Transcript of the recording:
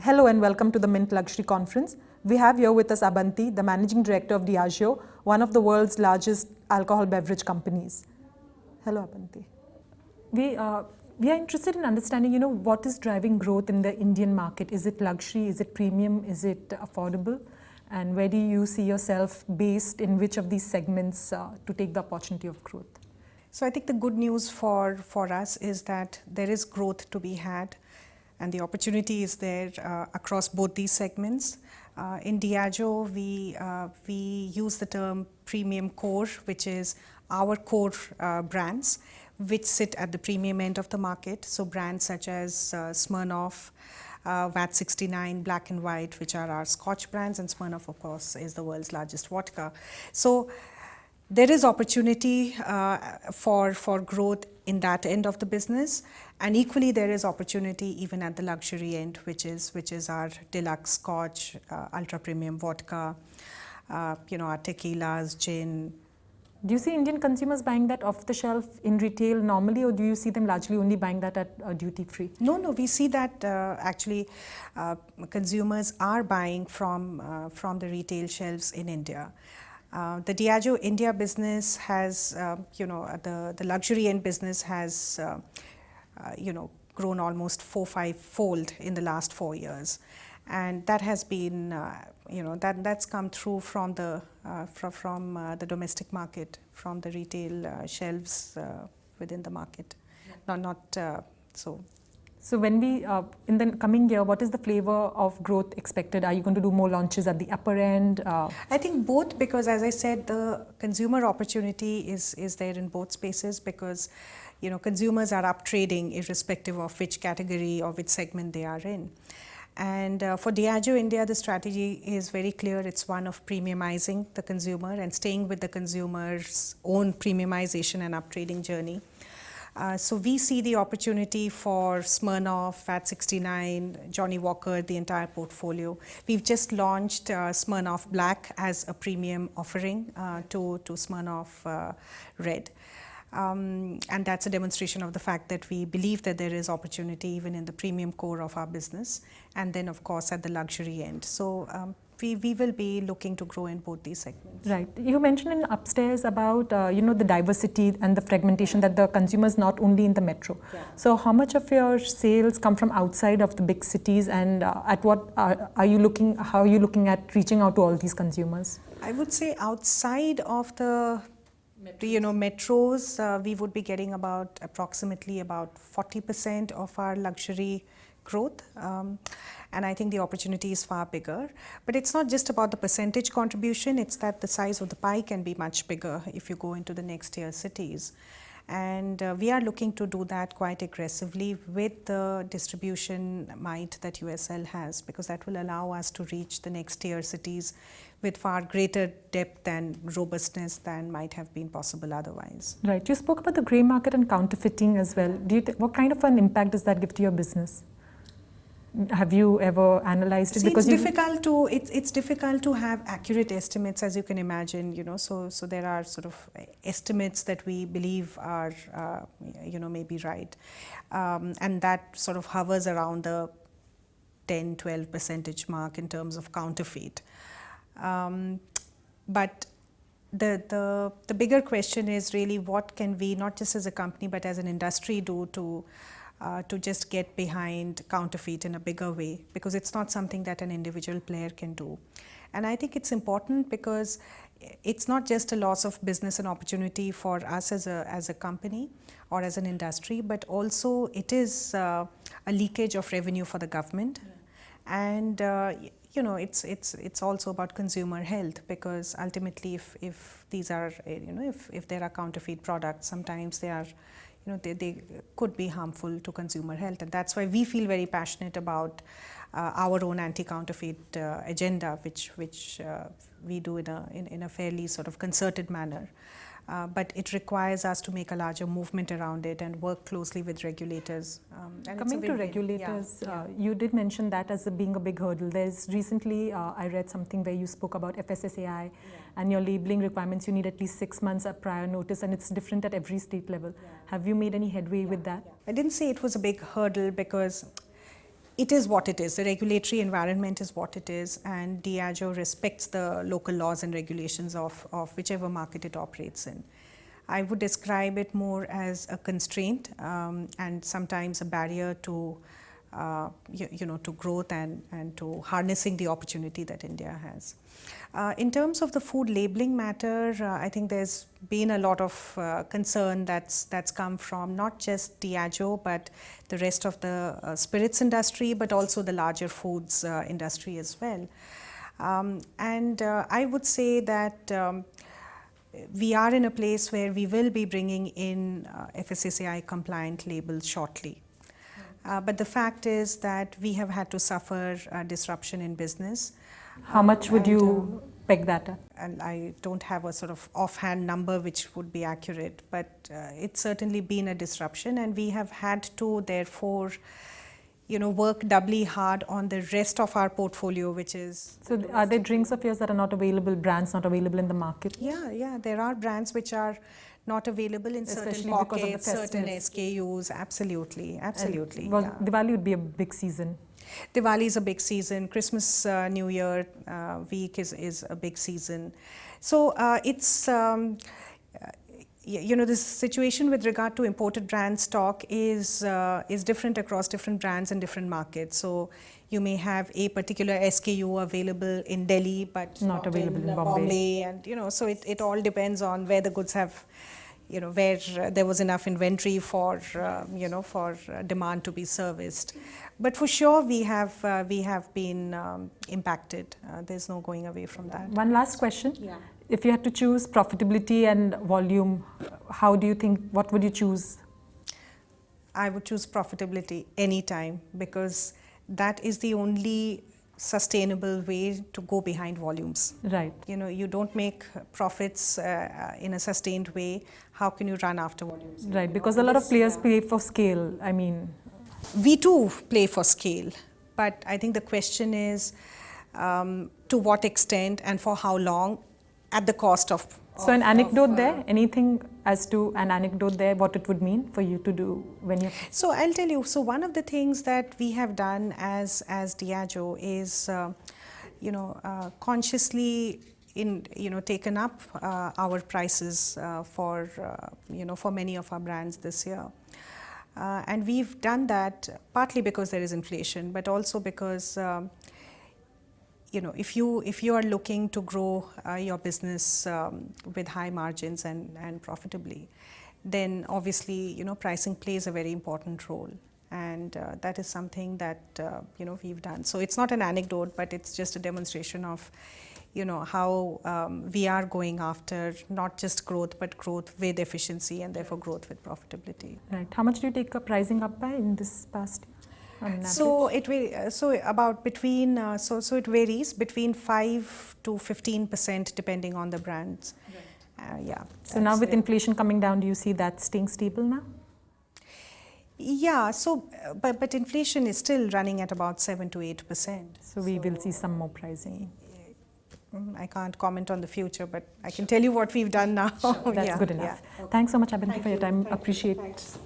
Hello and welcome to the Mint Luxury Conference. We have here with us Abanti, the Managing Director of Diageo, one of the world's largest alcohol beverage companies. Hello Abanti. We are interested in understanding, what is driving growth in the Indian market. Is it luxury? Is it premium? Is it affordable? And where do you see yourself based in which of these segments to take the opportunity of growth? So I think the good news for us is that there is growth to be had and the opportunity is there across both these segments. In Diageo, we use the term premium core, which is our core brands, which sit at the premium end of the market. So brands such as Smirnoff, VAT 69, Black and White, which are our Scotch brands, and Smirnoff, of course, is the world's largest vodka. So there is opportunity for growth in that end of the business, and equally there is opportunity even at the luxury end, which is our deluxe Scotch, ultra premium vodka, our tequilas, gin. Do you see Indian consumers buying that off the shelf in retail normally, or do you see them largely only buying that at duty free? No, we see that actually consumers are buying from the retail shelves in India. The Diageo India business has, the luxury end business has, grown almost 4-5-fold in the last 4 years, and that has been, that's come through from the domestic market, from the retail shelves within the market, So when we, in the coming year, what is the flavor of growth expected? Are you going to do more launches at the upper end? I think both, because as I said, the consumer opportunity is there in both spaces, because consumers are up trading irrespective of which category or which segment they are in. And for Diageo India, the strategy is very clear. It's one of premiumizing the consumer and staying with the consumer's own premiumization and up-trading journey. So we see the opportunity for Smirnoff, VAT 69, Johnnie Walker, the entire portfolio. We've just launched Smirnoff Black as a premium offering to Smirnoff Red. And that's a demonstration of the fact that we believe that there is opportunity even in the premium core of our business, and then of course at the luxury end. So we will be looking to grow in both these segments. Right. You mentioned in upstairs about the diversity and the fragmentation, that the consumers not only in the metro. Yeah. So how much of your sales come from outside of the big cities, and at what are you looking? How are you looking at reaching out to all these consumers? I would say outside of the metros, we would be getting approximately about 40% of our luxury growth, and I think the opportunity is far bigger. But it's not just about the percentage contribution, it's that the size of the pie can be much bigger if you go into the next tier cities. And we are looking to do that quite aggressively with the distribution might that USL has, because that will allow us to reach the next tier cities with far greater depth and robustness than might have been possible otherwise. Right. You spoke about the grey market and counterfeiting as well. What kind of an impact does that give to your business? Have you ever analyzed it? See, because it's difficult to have accurate estimates, as you can imagine. So there are sort of estimates that we believe are maybe right, and that sort of hovers around the 10-12% mark in terms of counterfeit. But the bigger question is really, what can we, not just as a company but as an industry, do to just get behind counterfeit in a bigger way, because it's not something that an individual player can do. And I think it's important because it's not just a loss of business and opportunity for us as a company or as an industry, but also it is a leakage of revenue for the government. Yeah. And it's also about consumer health, because ultimately if these are if there are counterfeit products, sometimes they are they could be harmful to consumer health, and that's why we feel very passionate about our own anti-counterfeit agenda, which we do in a fairly sort of concerted manner. But it requires us to make a larger movement around it and work closely with regulators. Coming to regulators, you did mention that as being a big hurdle. There's recently, I read something where you spoke about FSSAI and your labeling requirements. You need at least 6 months of prior notice, and it's different at every state level. Have you made any headway with that? I didn't say it was a big hurdle, because it is what it is. The regulatory environment is what it is, and Diageo respects the local laws and regulations of whichever market it operates in. I would describe it more as a constraint and sometimes a barrier to to growth and to harnessing the opportunity that India has. In terms of the food labeling matter, I think there's been a lot of concern that's come from not just Diageo but the rest of the spirits industry, but also the larger foods industry as well. I would say that we are in a place where we will be bringing in FSSAI compliant labels shortly. But the fact is that we have had to suffer disruption in business. How much would you peg that at? And I don't have a sort of offhand number which would be accurate, but it's certainly been a disruption, and we have had to therefore work doubly hard on the rest of our portfolio, which is... So are there drinks of yours that are not available, brands not available in the market? Yeah, there are brands which are not available in certain pockets, certain SKUs, absolutely. Diwali would be a big season. Diwali is a big season, Christmas, New Year week is a big season. So it's... this situation with regard to imported brand stock is different across different brands and different markets. So you may have a particular SKU available in Delhi, but not available in Bombay, and so it all depends on where the goods have, where there was enough inventory for for demand to be serviced. But for sure, we have been impacted. There's no going away from that. One last question. Yeah. If you had to choose profitability and volume, how do you think, what would you choose? I would choose profitability anytime, because that is the only sustainable way to go behind volumes. Right. You don't make profits in a sustained way. How can you run after volumes? Right, because a lot of players play for scale. I mean, we too play for scale, but I think the question is to what extent and for how long, at the cost of... So an anecdote there, anything as to an anecdote there, what it would mean for you to do when you... So I'll tell you, so one of the things that we have done as Diageo is, consciously taken up our prices for many of our brands this year. And we've done that partly because there is inflation, but also because if you are looking to grow your business with high margins and profitably, then obviously pricing plays a very important role, and that is something that we've done. So it's not an anecdote, but it's just a demonstration of how we are going after not just growth, but growth with efficiency and therefore growth with profitability. Right. How much do you take pricing up by in this past year? So it varies between 5 to 15% depending on the brands. Right. So now with inflation coming down, do you see that staying stable now? Yeah. So, but inflation is still running at about 7 to 8%. So we will see some more pricing. I can't comment on the future, but I can tell you what we've done now. Sure. That's good enough. Okay. Thanks so much, Abanti, for your time. Appreciate it.